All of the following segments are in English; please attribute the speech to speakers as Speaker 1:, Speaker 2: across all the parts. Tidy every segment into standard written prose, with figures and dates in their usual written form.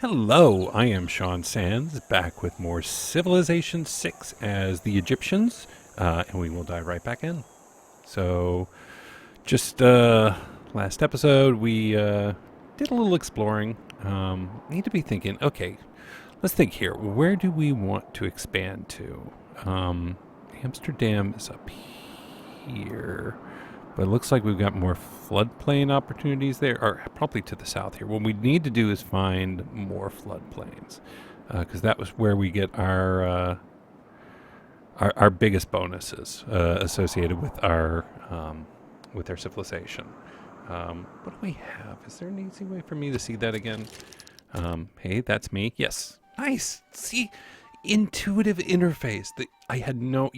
Speaker 1: Hello, I am Sean Sands, back with more Civilization 6 as the Egyptians, and we will dive right back in. So, just last episode, we did a little exploring. Need to be thinking, okay, let's think here. Where do we want to expand to? Amsterdam is up here. But it looks like we've got more floodplain opportunities there, or probably to the south here. What we need to do is find more floodplains, because that was where we get our biggest bonuses associated with our civilization. What do we have? Is there an easy way for me to see that again? Hey, that's me. Yes, nice. See, intuitive interface. I had no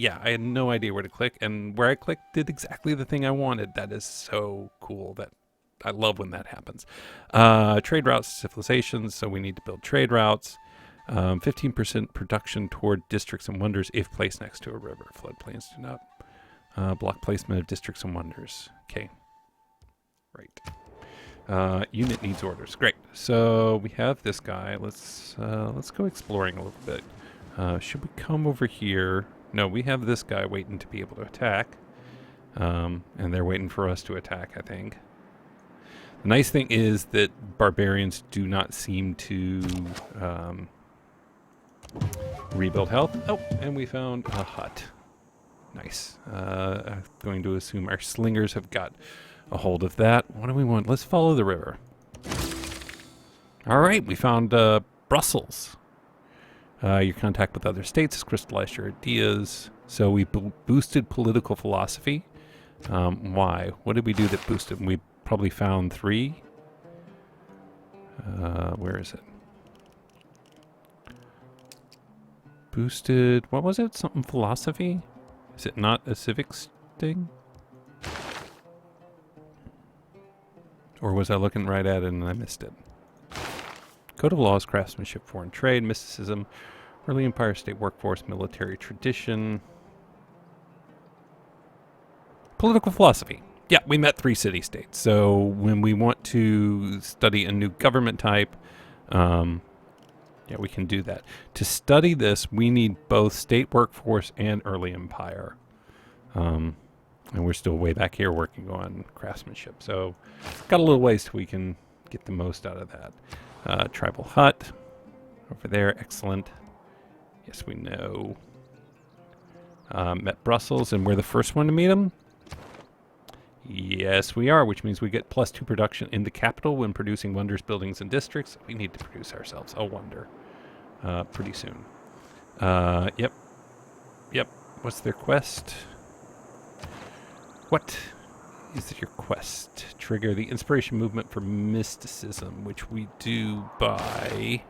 Speaker 1: idea where to click, and where I clicked did exactly the thing I wanted. That is so cool. That I love when that happens. Trade routes, civilizations. So we need to build trade routes. 15% production toward districts and wonders if placed next to a river. Floodplains do not block placement of districts and wonders. Okay, right. Unit needs orders. Great. So we have this guy. Let's go exploring a little bit. Should we come over here? No, we have this guy waiting to be able to attack. And they're waiting for us to attack, I think. The nice thing is that barbarians do not seem to rebuild health. Oh, and we found a hut. Nice. I'm going to assume our slingers have got a hold of that. What do we want? Let's follow the river. All right, we found Brussels. Your contact with other states has crystallized your ideas. So we boosted political philosophy. Why? What did we do that boosted? We probably found 3. Where is it? Boosted. What was it? Something philosophy? Is it not a civics thing? Or was I looking right at it and I missed it? Code of laws, craftsmanship, foreign trade, mysticism, early empire state workforce, military tradition, political philosophy. Yeah, we met 3 city-states. So when we want to study a new government type, yeah, we can do that. To study this, we need both state workforce and early empire. And we're still way back here working on craftsmanship. So got a little ways till we can get the most out of that. Tribal hut over there. Excellent. Yes, we know. Met Brussels, and we're the first one to meet them. Yes, we are, which means we get +2 production in the capital when producing wonders, buildings, and districts. We need to produce ourselves a wonder pretty soon. Yep. What's their quest? What is your quest? Trigger the inspiration movement for mysticism, which we do by...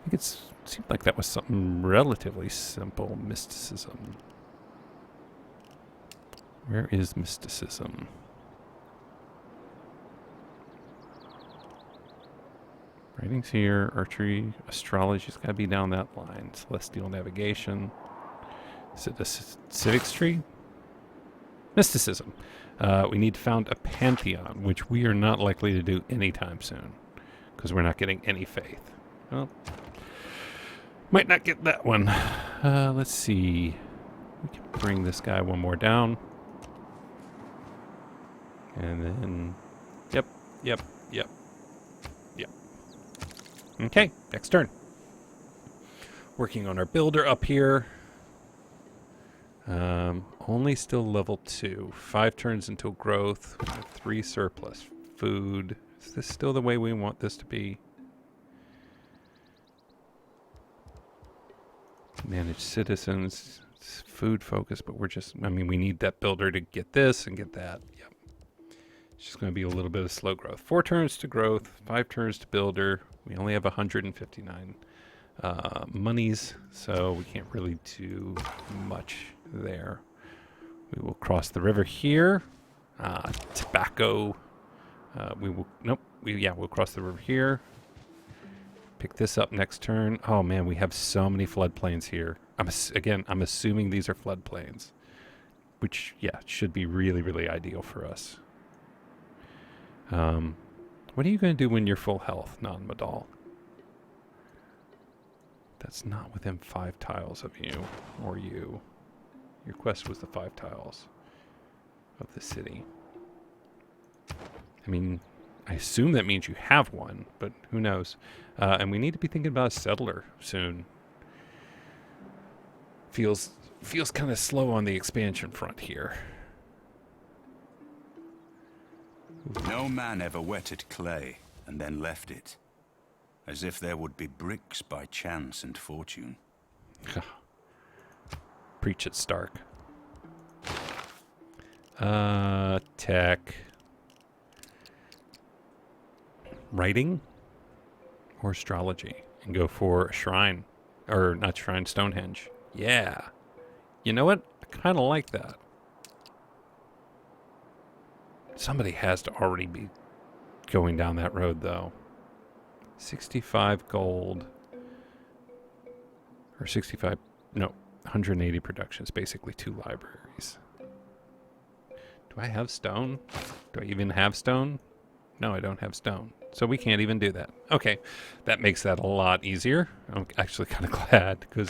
Speaker 1: I think it seemed like that was something relatively simple. Mysticism. Where is mysticism? Writings here, archery, astrology's got to be down that line. Celestial navigation. Is it a civics tree? Mysticism. We need to found a pantheon, which we are not likely to do anytime soon, because we're not getting any faith. Well, might not get that one. Let's see. We can bring this guy one more down. And then, yep. Okay, next turn. Working on our builder up here. Only still level 2. 5 turns until growth. 3 surplus. Food. Is this still the way we want this to be? Manage citizens. It's food focus, but we need that builder to get this and get that. Yep. It's just going to be a little bit of slow growth. 4 turns to growth, 5 turns to builder. We only have 159 monies, so we can't really do much there. We will cross the river here. Tobacco. We'll cross the river here. Pick this up next turn. Oh man, we have so many floodplains here. I'm assuming these are floodplains, which should be really, really ideal for us. What are you going to do when you're full health, non-Madal? That's not within 5 tiles of you or you. Your quest was the 5 tiles of the city. I mean, I assume that means you have one, but who knows? And we need to be thinking about a settler soon. Feels kind of slow on the expansion front here.
Speaker 2: No man ever wetted clay and then left it, as if there would be bricks by chance and fortune.
Speaker 1: Preach it, Stark. Tech. Writing or astrology, and go for a shrine. Or not shrine, Stonehenge. Yeah. You know what? I kind of like that. Somebody has to already be going down that road, though. 65 gold. Or 65... No, 180 production. It's basically 2 libraries. Do I have stone? Do I even have stone? No, I don't have stone. So we can't even do that. Okay, that makes that a lot easier. I'm actually kind of glad, because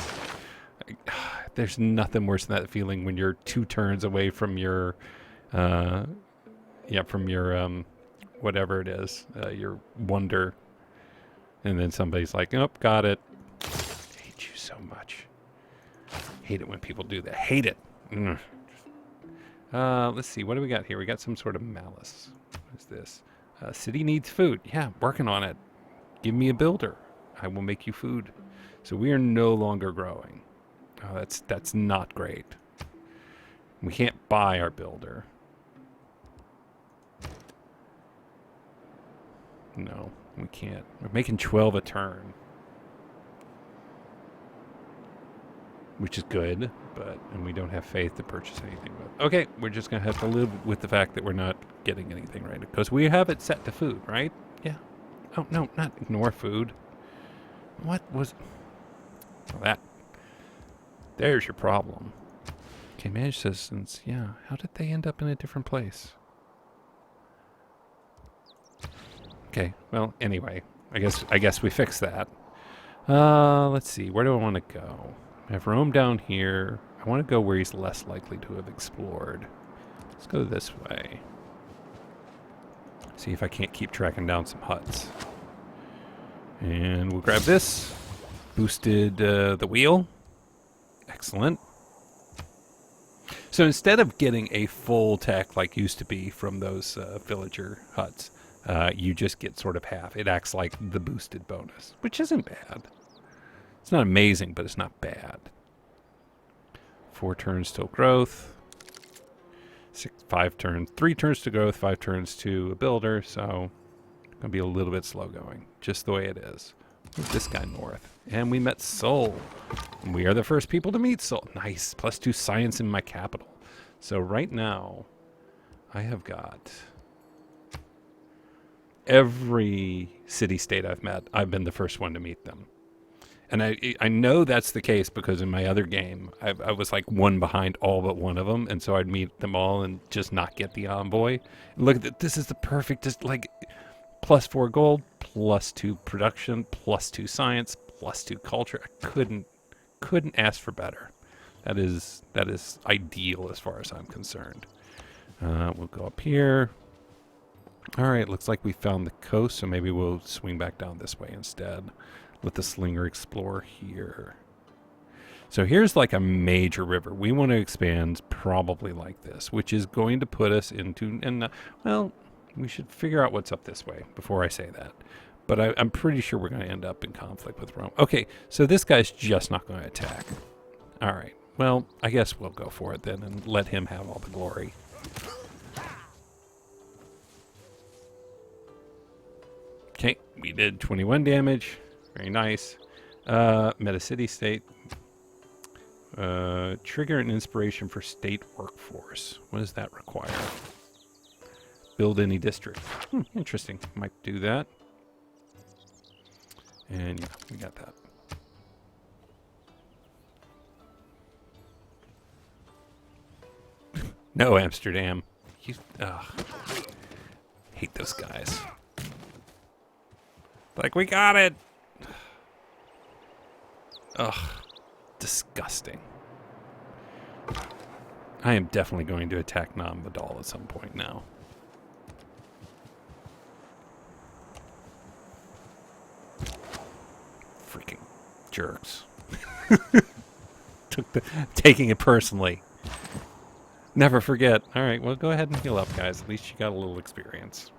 Speaker 1: there's nothing worse than that feeling when you're 2 turns away from your... whatever it is, your wonder, and then somebody's like, "Oh, got it." I hate you so much. Hate it when people do that. Hate it. Let's see. What do we got here? We got some sort of malice. What is this? City needs food. Yeah, working on it. Give me a builder. I will make you food. So we are no longer growing. Oh, that's not great. We can't buy our builder. No, we can't. We're making 12 a turn, which is good, and we don't have faith to purchase anything with. Okay, we're just going to have to live with the fact that we're not getting anything right, because we have it set to food, right? Yeah. Oh, no, not ignore food. What was... Well, that... There's your problem. Okay, manage citizens. Yeah, how did they end up in a different place? Okay, well, anyway, I guess we fixed that. Let's see, where do I want to go? I have Rome down here. I want to go where he's less likely to have explored. Let's go this way. See if I can't keep tracking down some huts. And we'll grab this. Boosted the wheel. Excellent. So instead of getting a full tech like used to be from those villager huts, you just get sort of half. It acts like the boosted bonus, which isn't bad. It's not amazing, but it's not bad. 4 turns till growth. 5 turns, 3 turns to growth, 5 turns to a builder, so it's gonna be a little bit slow going, just the way it is. Move this guy north. And we met Sol. We are the first people to meet Sol. Nice. +2 science in my capital. So right now, I have got... every city-state I've met, I've been the first one to meet them. And I know that's the case because in my other game, I was like one behind all but one of them, and so I'd meet them all and just not get the envoy. Look at that. This is the perfect, just like +4 gold, +2 production, +2 science, +2 culture. I couldn't ask for better. That is ideal as far as I'm concerned. We'll go up here. All right, looks like we found the coast, so maybe we'll swing back down this way instead. Let the slinger explore here. So here's like a major river. We want to expand probably like this, which is going to put us into... and well, we should figure out what's up this way before I say that. But I'm pretty sure we're going to end up in conflict with Rome. Okay, so this guy's just not going to attack. All right, well, I guess we'll go for it then and let him have all the glory. Okay, we did 21 damage. Very nice. Meta city state. Trigger an inspiration for state workforce. What does that require? Build any district. Interesting. Might do that. And yeah, we got that. No, Amsterdam. You, hate those guys. Like, we got it! Ugh. Disgusting. I am definitely going to attack Non-Vidal at some point now. Freaking jerks. Taking it personally. Never forget. All right, well, go ahead and heal up, guys. At least you got a little experience.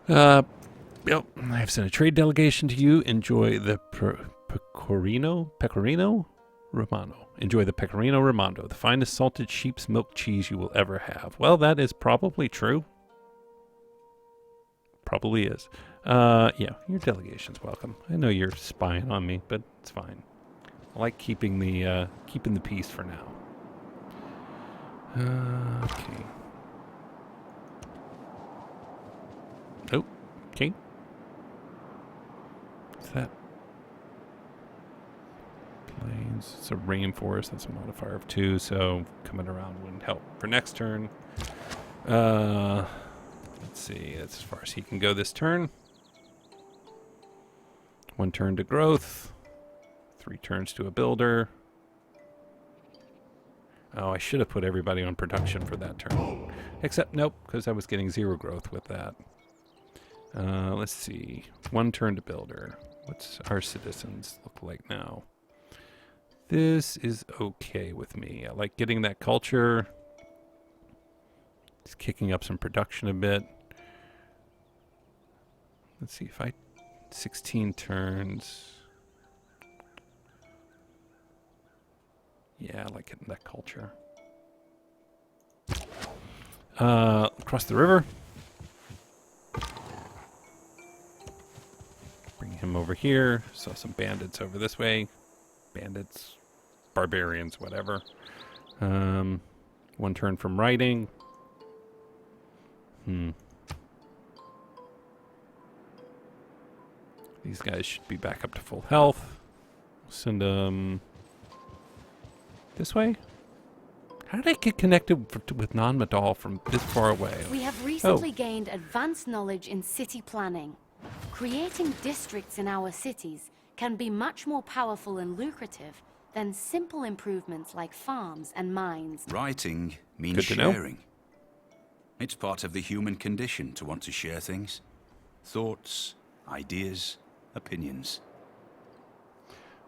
Speaker 1: Yep. I have sent a trade delegation to you. Enjoy the Pecorino Romano. Enjoy the Pecorino Romano, the finest salted sheep's milk cheese you will ever have. Well, that is probably true. Probably is. Yeah, your delegation's welcome. I know you're spying on me, but it's fine. I like keeping the peace for now. Okay. Oh, okay. What's that? Plains. It's a rainforest. That's a modifier of 2, so coming around wouldn't help. For next turn, let's see. That's as far as he can go this turn. 1 turn to growth. 3 turns to a builder. Oh, I should have put everybody on production for that turn. Except, nope, because I was getting 0 growth with that. Let's see. 1 turn to builder. What's our citizens look like now? This is okay with me. I like getting that culture. It's kicking up some production a bit. Let's see if 16 turns. Yeah, I like getting that culture. Across the river. Bring him over here. Saw some bandits over this way. Bandits, barbarians, whatever. 1 turn from writing. These guys should be back up to full health. Send them this way. How did I get connected with Non-Vidal from this far away?
Speaker 3: We have recently gained advanced knowledge in city planning. Creating districts in our cities can be much more powerful and lucrative than simple improvements like farms and mines.
Speaker 2: Writing means
Speaker 1: Good to know.
Speaker 2: sharing. It's part of the human condition to want to share things. Thoughts, ideas, opinions.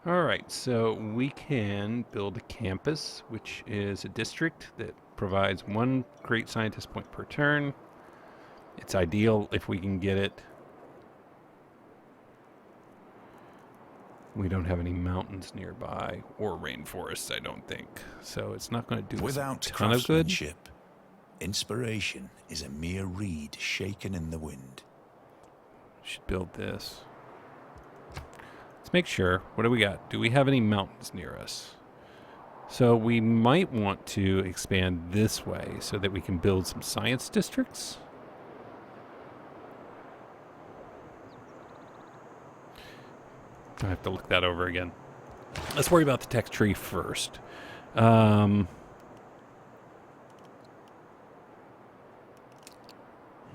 Speaker 1: All right, so we can build a campus, which is a district that provides 1 great scientist point per turn. It's ideal if we can get it. We don't have any mountains nearby or rainforests, I don't think. So it's not going to do us a ton of good.
Speaker 4: craftsmanship, inspiration is a mere reed shaken in the wind.
Speaker 1: Should build this. Let's make sure. What do we got? Do we have any mountains near us? So we might want to expand this way so that we can build some science districts. I have to look that over again. Let's worry about the tech tree first. Where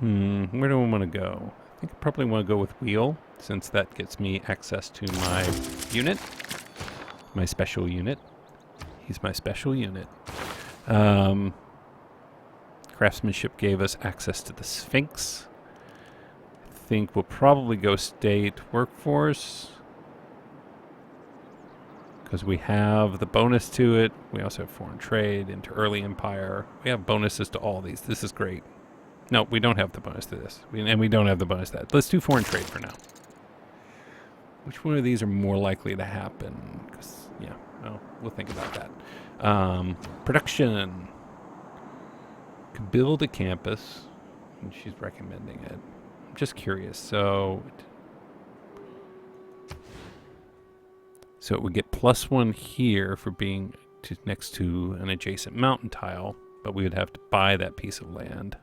Speaker 1: do I want to go? I think I probably want to go with wheel, since that gets me access to my unit. My special unit. He's my special unit. Craftsmanship gave us access to the Sphinx. I think we'll probably go state workforce, because we have the bonus to it. We also have foreign trade into early empire. We have bonuses to all these. This is great. No, we don't have the bonus to this. And we don't have the bonus to that. Let's do foreign trade for now. Which one of these are more likely to happen? 'Cause, yeah, well, we'll think about that. Production. Could build a campus. And she's recommending it. I'm just curious. So it would get +1 here for being next to an adjacent mountain tile, but we would have to buy that piece of land.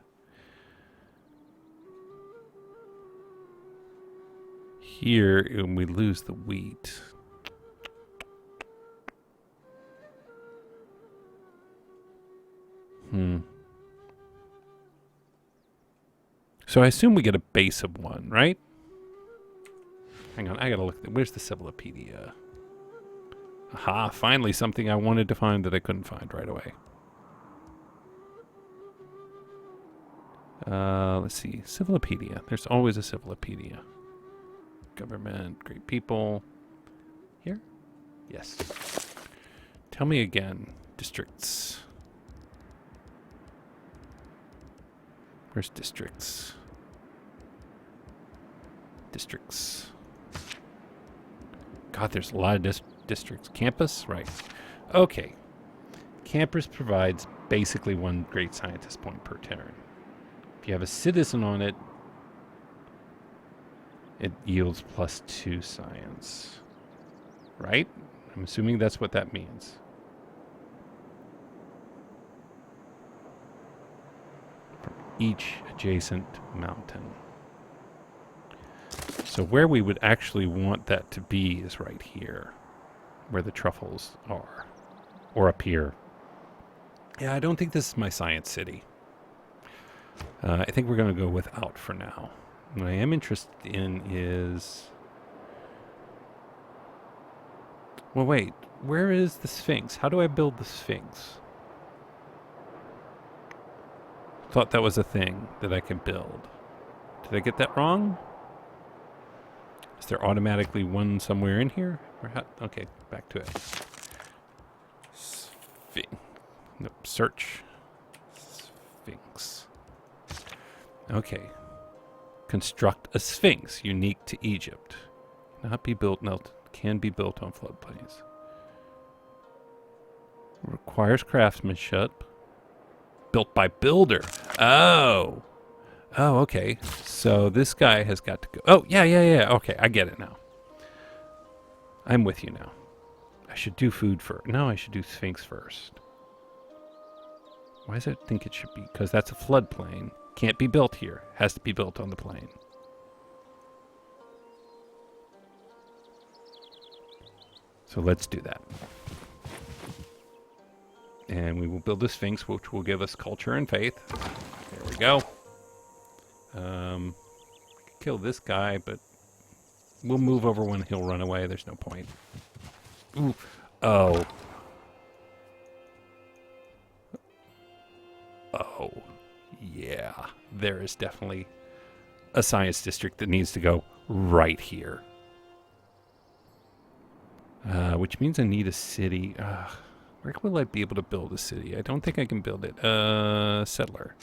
Speaker 1: Here, and we lose the wheat. So I assume we get a base of 1, right? Hang on, I gotta look. Where's the Civilopedia? Aha, finally something I wanted to find that I couldn't find right away. Let's see. Civilopedia. There's always a Civilopedia. Government, great people. Here? Yes. Tell me again. Districts. Where's districts? Districts. God, there's a lot of districts. Campus? Right. Okay. Campus provides basically one great scientist point per turn. If you have a citizen on it, it yields +2 science. Right? I'm assuming that's what that means. From each adjacent mountain. So where we would actually want that to be is right here, where the truffles are, or up here. Yeah, I don't think this is my science city. I think we're going to go without for now. What I am interested in is... Well, wait. Where is the Sphinx? How do I build the Sphinx? Thought that was a thing that I could build. Did I get that wrong? Is there automatically one somewhere in here? Or how? Okay, back to it. Nope, search. Sphinx. Okay. Construct a Sphinx unique to Egypt. Not be built, no, can be built on floodplains. Requires craftsmanship. Built by builder. Oh. Oh, okay. So this guy has got to go. Oh, yeah. Okay, I get it now. I'm with you now. I should do food first. No, I should do Sphinx first. Why does it think it should be? Because that's a floodplain. Can't be built here. Has to be built on the plain. So let's do that. And we will build a Sphinx, which will give us culture and faith. There we go. Kill this guy, but we'll move over when he'll run away. There's no point. Ooh. Oh. Oh. Yeah. There is definitely a science district that needs to go right here. Which means I need a city. Where will I be able to build a city? I don't think I can build it. Settler.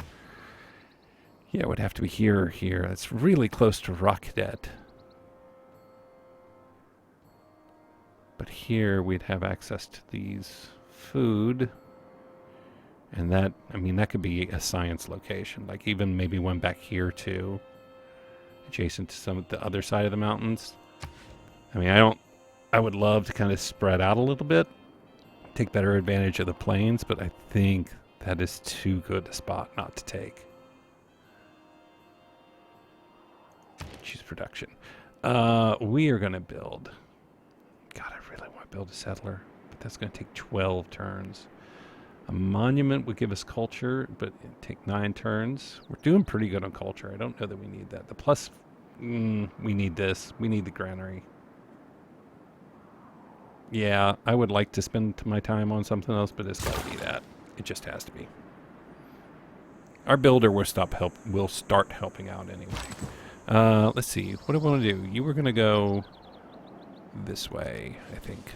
Speaker 1: Yeah, it would have to be here or here. It's really close to Rock Cadet. But here we'd have access to these food. And that, I mean, that could be a science location. Like even maybe one back here too. Adjacent to some of the other side of the mountains. I mean, I would love to kind of spread out a little bit. Take better advantage of the plains, but I think that is too good a spot not to take. Choose production. We are going to build. God, I really want to build a settler, but that's going to take 12 turns. A monument would give us culture, but it'd take 9 turns. We're doing pretty good on culture. I don't know that we need that. The plus, we need this. We need the granary. Yeah, I would like to spend my time on something else, but it's got to be that. It just has to be. Our builder will start helping out anyway. Let's see. What do I want to do? You were going to go this way, I think.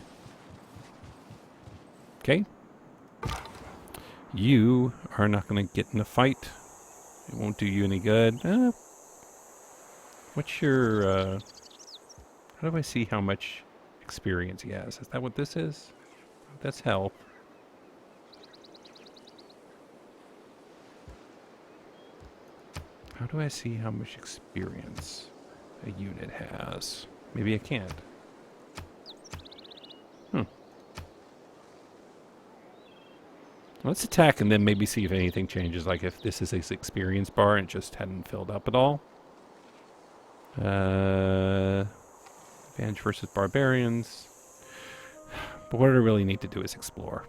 Speaker 1: Okay. You are not going to get in a fight. It won't do you any good. What's your... how do I see how much experience he has? Is that what this is? That's health. How do I see how much experience a unit has? Maybe I can't. Let's attack and then maybe see if anything changes, like if this is his experience bar and just hadn't filled up at all. Advantage versus barbarians. But what I really need to do is explore.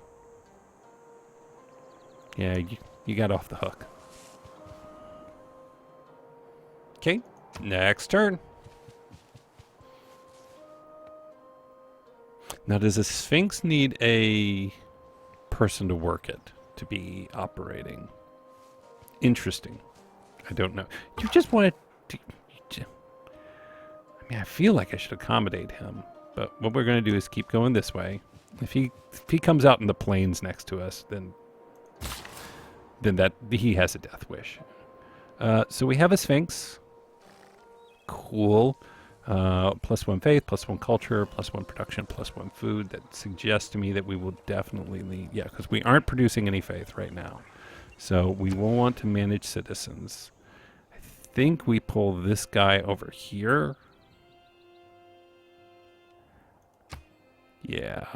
Speaker 1: Yeah, you got off the hook. Okay, next turn. Now, does a Sphinx need a person to work it to be operating? Interesting. I don't know. You just wanted to... I mean, I feel like I should accommodate him. But what we're going to do is keep going this way. If he comes out in the plains next to us, then that he has a death wish. So we have a Sphinx. Cool. +1 faith, +1 culture, +1 production, +1 food. That suggests to me that we will definitely lead. Yeah, because we aren't producing any faith right now. So we will want to manage citizens. I think we pull this guy over here. Yeah.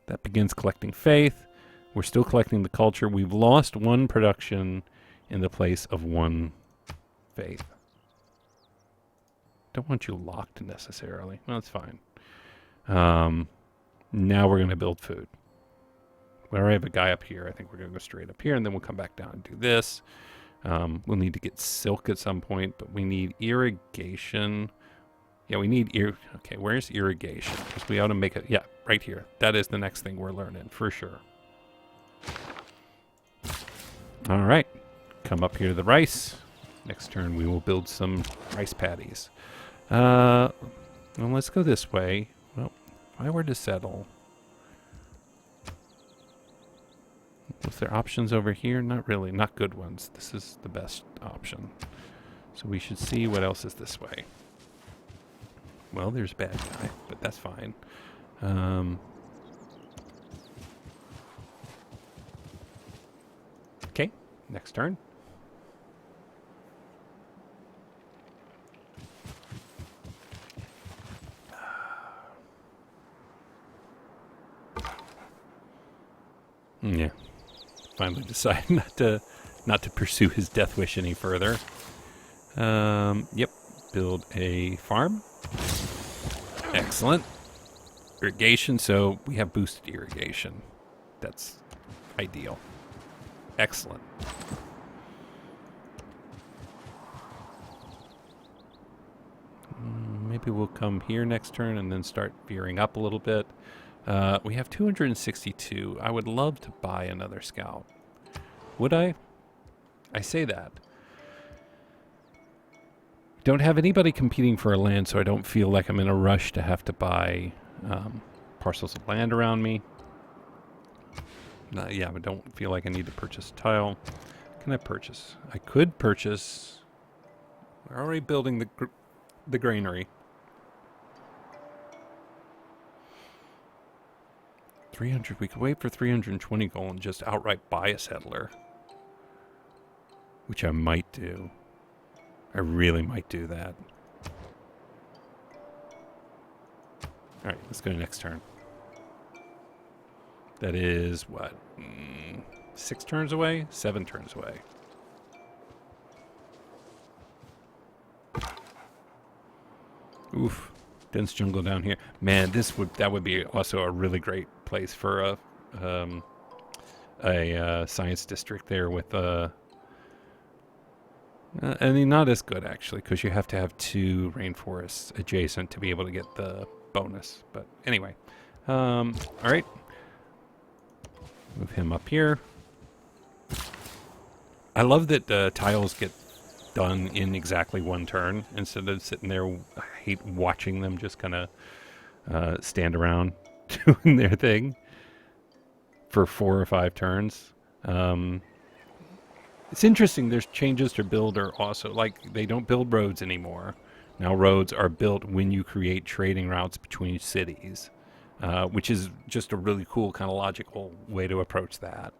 Speaker 1: That begins collecting faith. We're still collecting the culture. We've lost 1 production in the place of 1 faith. Don't want you locked necessarily. Well, that's fine. Now we're going to build food. We already have a guy up here. I think we're going to go straight up here, and then we'll come back down and do this. We'll need to get silk at some point, but we need irrigation. Yeah, we need okay, where's irrigation? Because we ought to make it. Yeah, right here. That is the next thing we're learning, for sure. All right. Come up here to the rice. Next turn, we will build some rice paddies. Well, let's go this way. Well, if I were to settle... Was there options over here? Not really. Not good ones. This is the best option. So we should see what else is this way. Well, there's a bad guy, but that's fine. Okay, next turn. Yeah. Finally decided not to pursue his death wish any further. Yep. Build a farm. Excellent. Irrigation, so we have boosted irrigation. That's ideal. Excellent. Maybe we'll come here next turn and then start veering up a little bit. We have 262. I would love to buy another scout. Would I? I say that. Don't have anybody competing for a land, so I don't feel like I'm in a rush to have to buy parcels of land around me. Yeah, but don't feel like I need to purchase a tile. Can I purchase? I could purchase. We're already building the granary. 300. We could wait for 320 gold and just outright buy a settler, which I might do. I really might do that. All right, let's go to next turn. That is what? 6 turns away? 7 turns away. Oof. Dense jungle down here. Man, that would be also a really great place for a science district there with I mean, not as good actually, because you have to have 2 rainforests adjacent to be able to get the bonus. But anyway, all right. Move him up here. I love that tiles get done in exactly 1 turn instead of sitting there. I hate watching them just kind of stand around doing their thing for 4 or 5 turns. It's interesting. There's changes to builder also. Like, they don't build roads anymore. Now roads are built when you create trading routes between cities, which is just a really cool kind of logical way to approach that.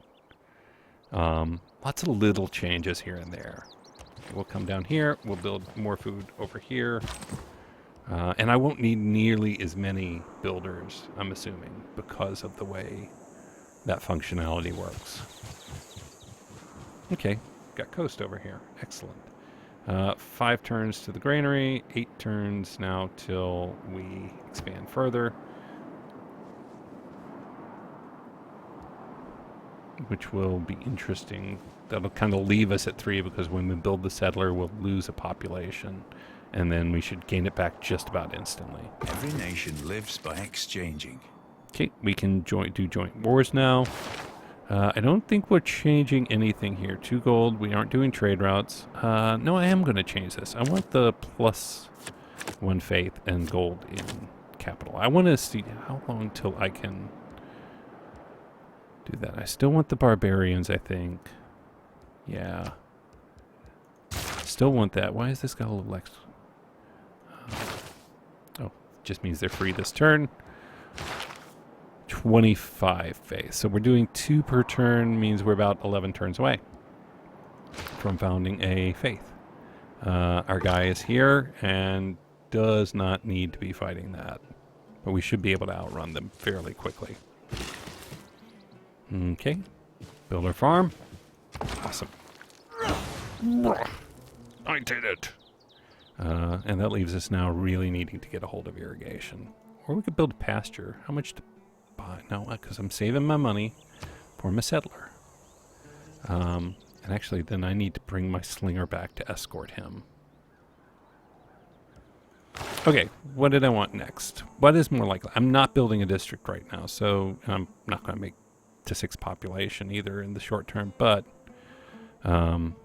Speaker 1: Lots of little changes here and there. We'll come down here. We'll build more food over here. And I won't need nearly as many builders, I'm assuming, because of the way that functionality works. Okay, got coast over here. Excellent. 5 turns to the granary, 8 turns now till we expand further. Which will be interesting. That'll kind of leave us at 3 because when we build the settler, we'll lose a population. and then we should gain it back just about instantly.
Speaker 4: Every nation lives by exchanging.
Speaker 1: Okay, we can do joint wars now. I don't think we're changing anything here. 2 gold. We aren't doing trade routes. No, I am going to change this. I want the +1 faith and gold in capital. I want to see how long till I can do that. I still want the barbarians, I think. Yeah. Still want that. Why is this got a little extra? Oh, just means they're free this turn. 25 faith. So we're doing 2 per turn, means we're about 11 turns away from founding a faith. Our guy is here and does not need to be fighting that. But we should be able to outrun them fairly quickly. Okay. Build our farm. Awesome. I did it. And that leaves us now really needing to get a hold of irrigation. Or we could build a pasture. How much to buy? No, because I'm saving my money for my settler. And actually, then I need to bring my slinger back to escort him. Okay, what did I want next? What is more likely? I'm not building a district right now, so I'm not going to make to 6 population either in the short term, but found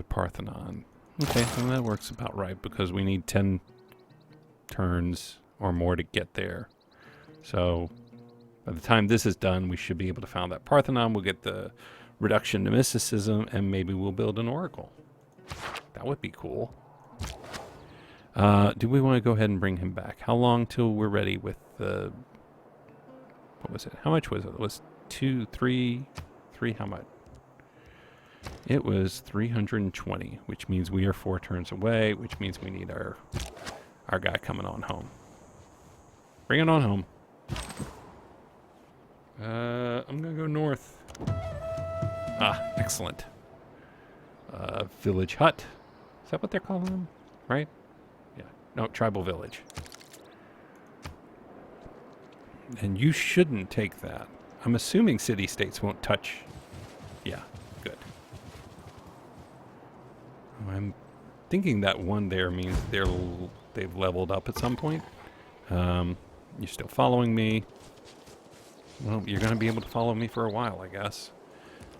Speaker 1: a Parthenon. Okay, well that works about right because we need 10 turns or more to get there. So by the time this is done, we should be able to found that Parthenon. We'll get the reduction to mysticism, and maybe we'll build an oracle. That would be cool. Do we want to go ahead and bring him back? How long till we're ready with the... What was it? How much was it? It was 2, 3... How much? It was 320, which means we are 4 turns away, which means we need our guy coming on home. Bring it on home. I'm going to go north. Ah, excellent. Village hut. Is that what they're calling them? Right? Yeah. No, tribal village. And you shouldn't take that. I'm assuming city-states won't touch. Yeah, good. I'm thinking that one there means they've leveled up at some point. You're still following me. Well, you're going to be able to follow me for a while, I guess.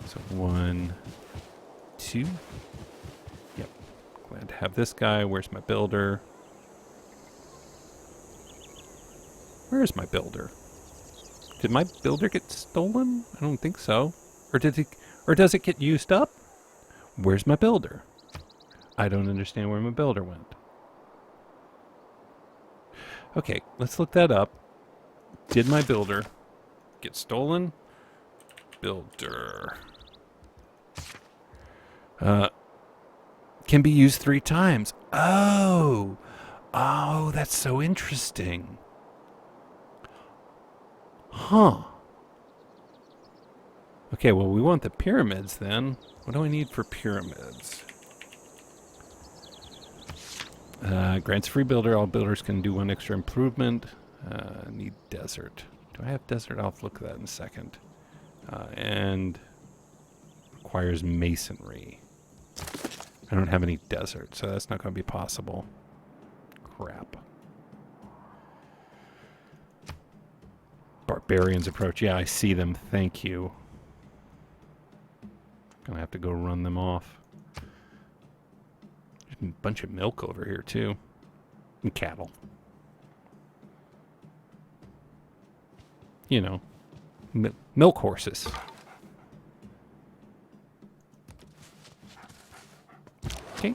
Speaker 1: So 1, 2. Yep. Glad to have this guy. Where's my builder? Where is my builder? Did my builder get stolen? I don't think so. Or does it get used up? Where's my builder? I don't understand where my builder went. Okay, let's look that up. Did my builder get stolen? Builder. Can be used 3 times. Oh, that's so interesting. Huh. Okay, well, we want the pyramids then. What do I need for pyramids? Grants free builder. All builders can do 1 extra improvement. Need desert. Do I have desert? I'll look at that in a second. And requires masonry. I don't have any desert, so that's not going to be possible. Crap. Barbarians approach. Yeah, I see them. Thank you. Gonna have to go run them off. There's a bunch of milk over here, too. And cattle. You know, milk horses. Okay.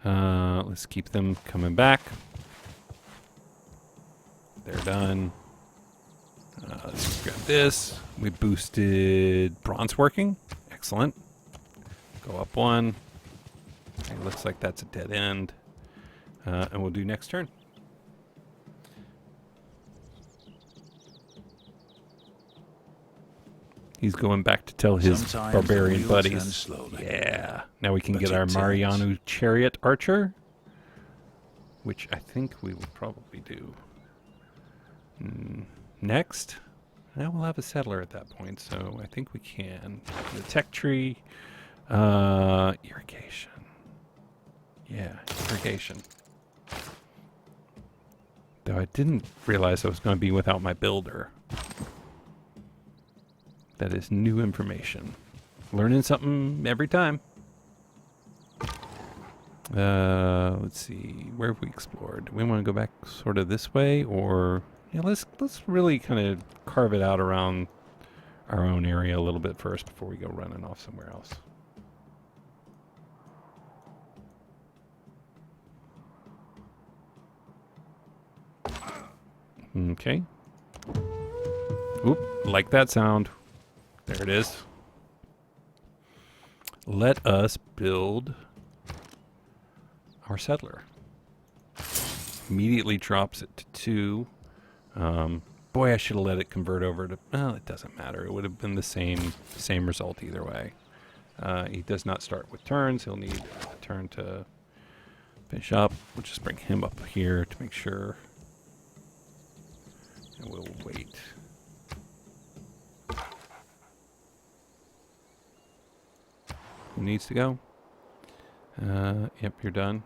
Speaker 1: Let's keep them coming back. They're done. Let's grab this. We boosted bronze working. Excellent. Go up 1. It looks like that's a dead end. And we'll do next turn. He's going back to tell his
Speaker 4: Sometimes
Speaker 1: barbarian
Speaker 4: the wheel turns
Speaker 1: buddies.
Speaker 4: slowly.
Speaker 1: Yeah. Now we can
Speaker 4: But
Speaker 1: get
Speaker 4: it
Speaker 1: our
Speaker 4: turns.
Speaker 1: Mariano chariot archer, which I think we will probably do next. Now we'll have a settler at that point, so I think we can. The tech tree. Irrigation. Yeah, irrigation. Though I didn't realize I was going to be without my builder. That is new information. Learning something every time. Let's see. Where have we explored? Do we want to go back sort of this way, or yeah, let's really kind of carve it out around our own area a little bit first before we go running off somewhere else. Okay. Oop, like that sound. There it is. Let us build our settler. Immediately drops it to 2. Boy, I should have let it convert over to... Well, it doesn't matter. It would have been the same result either way. He does not start with turns. He'll need a turn to finish up. We'll just bring him up here to make sure. And we'll wait. Who needs to go? Yep, you're done.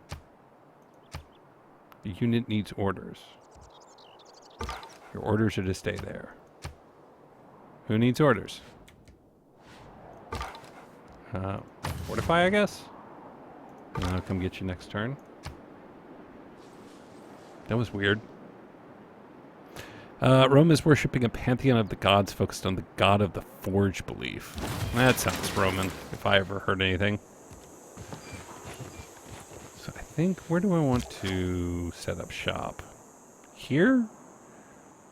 Speaker 1: The unit needs orders. Your orders are to stay there. Who needs orders? Fortify, I guess? I'll come get you next turn. That was weird. Rome is worshipping a pantheon of the gods focused on the god of the forge belief. That sounds Roman, if I ever heard anything. So I think, where do I want to set up shop? Here?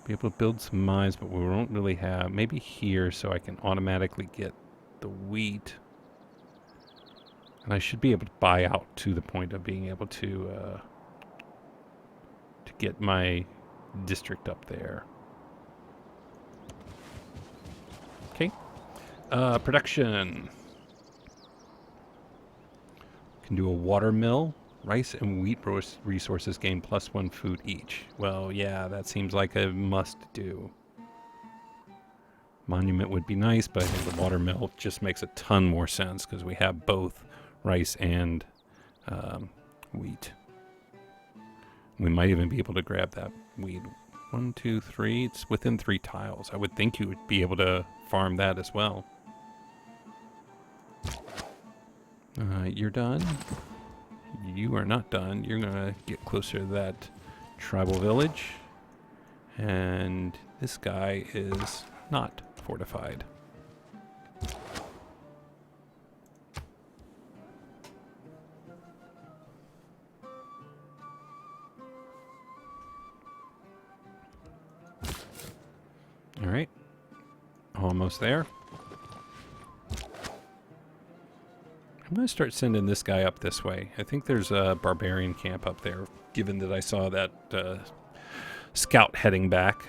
Speaker 1: Be able to build some mines, but we won't really have... Maybe here, so I can automatically get the wheat. And I should be able to buy out to the point of being able to get my district up there. Okay. Production. Can do a water mill. Rice and wheat resources gain +1 food each. Well, yeah, that seems like a must do. Monument would be nice, but I think the water mill just makes a ton more sense because we have both rice and wheat. We might even be able to grab that wheat. 1, 2, 3. It's within 3 tiles. I would think you would be able to farm that as well. You're done. You are not done. You're going to get closer to that tribal village. And this guy is not fortified. All right. Almost there. I'm going to start sending this guy up this way. I think there's a barbarian camp up there, given that I saw that scout heading back.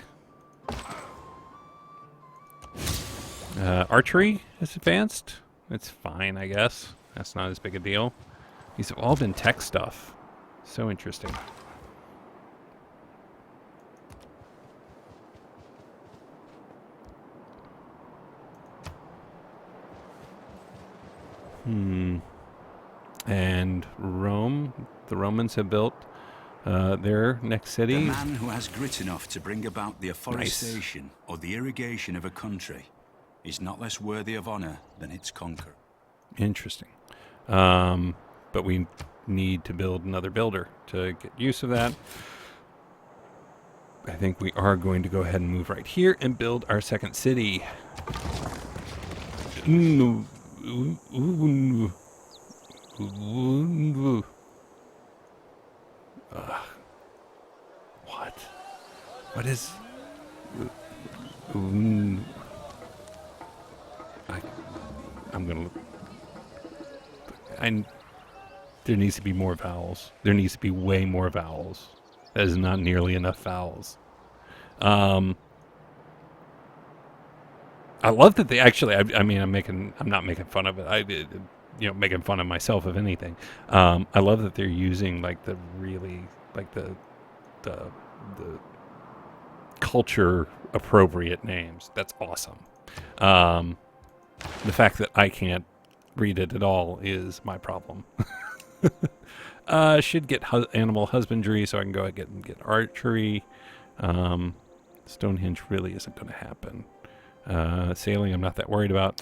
Speaker 1: Archery is advanced. It's fine, I guess. That's not as big a deal. These have all been tech stuff. So interesting. And Rome, the Romans have built their next city.
Speaker 2: The man who has grit enough to bring about the afforestation or the irrigation of a country is not less worthy of honor than its conqueror.
Speaker 1: Interesting. But we need to build another builder to get use of that. I think we are going to go ahead and move right here and build our second city. What? What is... I'm gonna... There needs to be more vowels. There needs to be way more vowels. That is not nearly enough vowels. I love that they actually... I mean, I'm not making fun of it. Making fun of myself, if anything. I love that they're using like the really like the culture appropriate names. That's awesome. The fact that I can't read it at all is my problem. Should get animal husbandry so I can go ahead and get archery. Stonehenge really isn't going to happen. Sailing I'm not that worried about.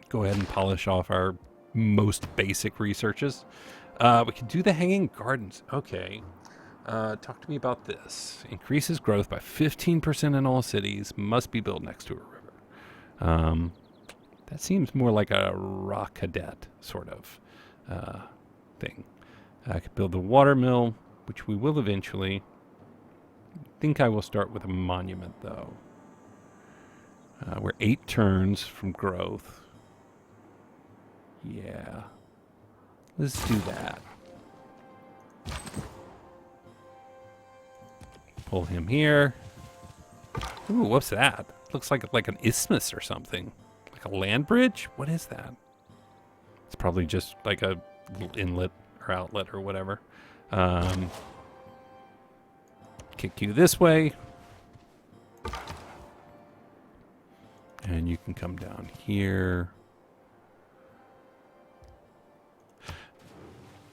Speaker 1: Go ahead and polish off our most basic researches. We can do the hanging gardens. Okay. Talk to me about this. Increases growth by 15% in all cities. Must be built next to a river. That seems more like a rock cadet sort of thing. I could build the water mill, which we will eventually. I think I will start with a monument, though. We're 8 turns from growth. Yeah. Let's do that. Pull him here. Ooh, what's that? Looks like an isthmus or something. Like a land bridge? What is that? It's probably just like a little inlet or outlet or whatever. Kick you this way. And you can come down here.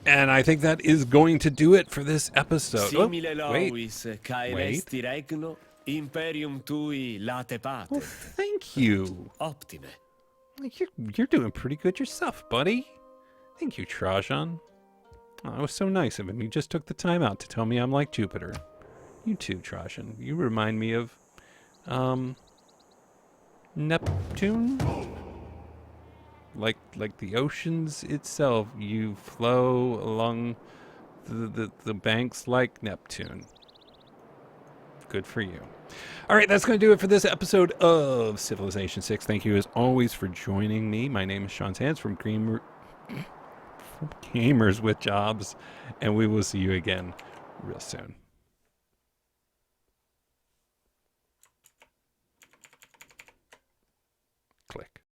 Speaker 1: And I think that is going to do it for this episode. Oh,
Speaker 5: Simile
Speaker 1: wait.
Speaker 5: Lois, cae
Speaker 1: Wait.
Speaker 5: resti regno, imperium tui late
Speaker 1: Well,
Speaker 5: patet.
Speaker 1: thank you.
Speaker 5: Optime.
Speaker 1: You're doing pretty good yourself, buddy. Thank you, Trajan. Oh, that was so nice of him. He just took the time out to tell me I'm like Jupiter. You too, Trajan. You remind me of, Neptune? Like the oceans itself, you flow along the banks like Neptune. Good for you. All right, that's going to do it for this episode of Civilization 6. Thank you, as always, for joining me. My name is Sean Sands from Gamers with Jobs, and we will see you again real soon. Click.